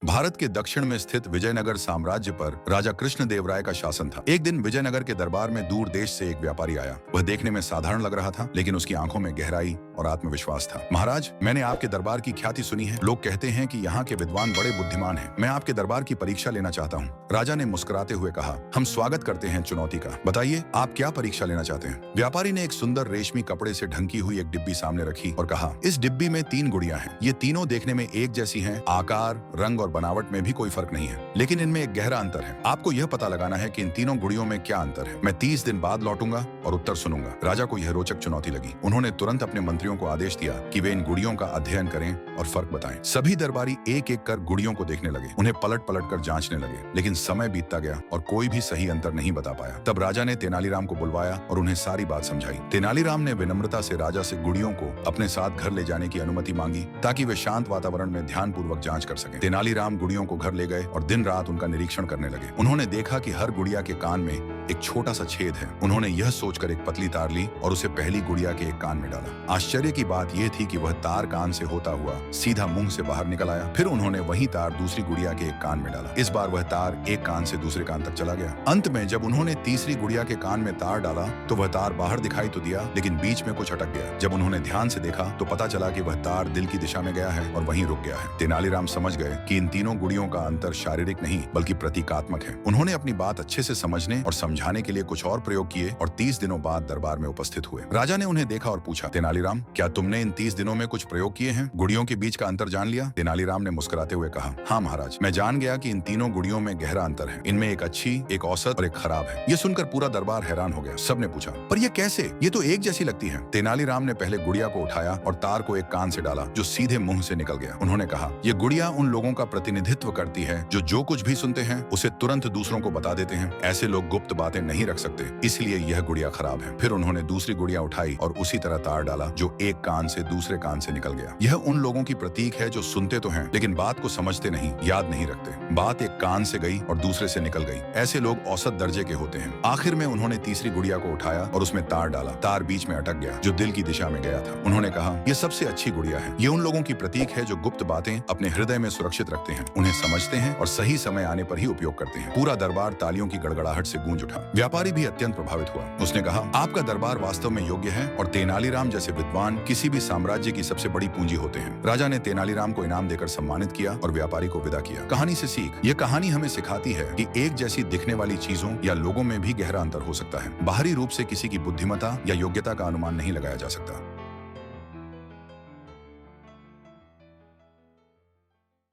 भारत के दक्षिण में स्थित विजयनगर साम्राज्य पर राजा कृष्णदेवराय का शासन था। एक दिन विजयनगर के दरबार में दूर देश से एक व्यापारी आया। वह देखने में साधारण लग रहा था, लेकिन उसकी आंखों में गहराई और आत्मविश्वास था। महाराज, मैंने आपके दरबार की ख्याति सुनी है। लोग कहते हैं कि यहाँ के विद्वान बड़े बुद्धिमान हैं। मैं आपके दरबार की परीक्षा लेना चाहता हूँ। राजा ने मुस्कुराते हुए कहा, हम स्वागत करते हैं चुनौती का। बताइए, आप क्या परीक्षा लेना चाहते हैं? व्यापारी ने एक सुंदर रेशमी कपड़े से ढंकी हुई एक डिब्बी सामने रखी और कहा, इस डिब्बी में 3 गुड़ियां हैं। ये तीनों देखने में एक जैसी हैं, आकार, रंग और बनावट में भी कोई फर्क नहीं है, लेकिन इनमें एक गहरा अंतर है। आपको यह पता लगाना है कि इन तीनों गुड़ियों में क्या अंतर है। मैं 30 दिन बाद लौटूंगा और उत्तर सुनूंगा। राजा को यह रोचक चुनौती लगी। उन्होंने तुरंत अपने मंत्रियों को आदेश दिया कि वे इन गुड़ियों का अध्ययन करें और फर्क बताएं। सभी दरबारी एक एक कर गुड़ियों को देखने लगे, उन्हें पलट पलट कर जांचने लगे, लेकिन समय बीतता गया और कोई भी सही अंतर नहीं बता पाया। तब राजा ने तेनालीराम को बुलवाया और उन्हें सारी बात समझाई। तेनालीराम ने विनम्रता से राजा से गुड़ियों को अपने साथ घर ले जाने की अनुमति मांगी, ताकि वे शांत वातावरण में ध्यानपूर्वक जांच कर सकें। तेनालीराम गुड़ियों को घर ले गए और दिन रात उनका निरीक्षण करने लगे। उन्होंने देखा कि हर गुड़िया के कान में एक छोटा सा छेद है। उन्होंने यह सोचकर एक पतली तार ली और उसे पहली गुड़िया के एक कान में डाला। आश्चर्य की बात यह थी कि वह तार कान से होता हुआ सीधा मुंह से बाहर निकल आया। फिर उन्होंने वही तार दूसरी गुड़िया के एक कान में डाला। इस बार वह तार एक कान से दूसरे कान तक चला गया। अंत में जब उन्होंने तीसरी गुड़िया के कान में तार डाला तो वह तार बाहर दिखाई तो दिया, लेकिन बीच में कुछ अटक गया। जब उन्होंने ध्यान से देखा तो पता चला कि वह तार दिल की दिशा में गया है और वहीं रुक गया है। तेनालीराम समझ गए कि इन तीनों गुड़ियों का अंतर शारीरिक नहीं बल्कि प्रतीकात्मक है। उन्होंने अपनी बात अच्छे से समझने और समझाने के लिए कुछ और प्रयोग किए और 30 दिनों बाद दरबार में उपस्थित हुए। राजा ने उन्हें देखा और पूछा, तेनालीराम, क्या तुमने इन 30 दिनों में कुछ प्रयोग किए हैं? गुड़ियों के बीच का अंतर जान लिया? तेनालीराम ने मुस्कुराते हुए कहा, हाँ महाराज, मैं जान गया कि इन तीनों गुड़ियों में गहरा अंतर है। इनमें एक अच्छी, एक औसत और एक खराब है। ये सुनकर पूरा दरबार हैरान हो गया। सबने पूछा, पर ये कैसे? ये तो एक जैसी लगती है। तेनालीराम ने पहले गुड़िया को उठाया और तार को एक कान से डाला, जो सीधे मुंह से निकल गया। उन्होंने कहा, ये गुड़िया उन लोगों का प्रतिनिधित्व करती है जो कुछ भी सुनते हैं उसे तुरंत दूसरों को बता देते हैं। ऐसे लोग गुप्त बातें नहीं रख सकते, इसलिए यह गुड़िया खराब है। फिर उन्होंने दूसरी गुड़िया उठाई और उसी तरह तार डाला, जो एक कान से दूसरे कान से निकल गया। यह उन लोगों की प्रतीक है जो सुनते तो हैं, लेकिन बात को समझते नहीं, याद नहीं रखते। बात एक कान से गई और दूसरे से निकल गई। ऐसे लोग औसत दर्जे के होते हैं। आखिर में उन्होंने तीसरी गुड़िया को उठाया और उसमें तार डाला। तार बीच में अटक गया, जो दिल की दिशा में गया था। उन्होंने कहा, यह सबसे अच्छी गुड़िया है। ये उन लोगों की प्रतीक है जो गुप्त बातें अपने हृदय में सुरक्षित रखते हैं, उन्हें समझते हैं और सही समय आने पर ही उपयोग करते हैं। पूरा दरबार तालियों की गड़गड़ाहट से गूंज उठा। व्यापारी भी अत्यंत प्रभावित हुआ। उसने कहा, आपका दरबार वास्तव में योग्य है और तेनालीराम जैसे विद्वान किसी भी साम्राज्य की सबसे बड़ी पूंजी होते हैं। राजा ने तेनालीराम को इनाम देकर सम्मानित किया और व्यापारी को विदा किया। कहानी से सीख, यह कहानी हमें सिखाती है कि एक जैसी दिखने वाली चीजों या लोगों में भी गहरा अंतर हो सकता है। बाहरी रूप से किसी की बुद्धिमत्ता या योग्यता का अनुमान नहीं लगाया जा सकता।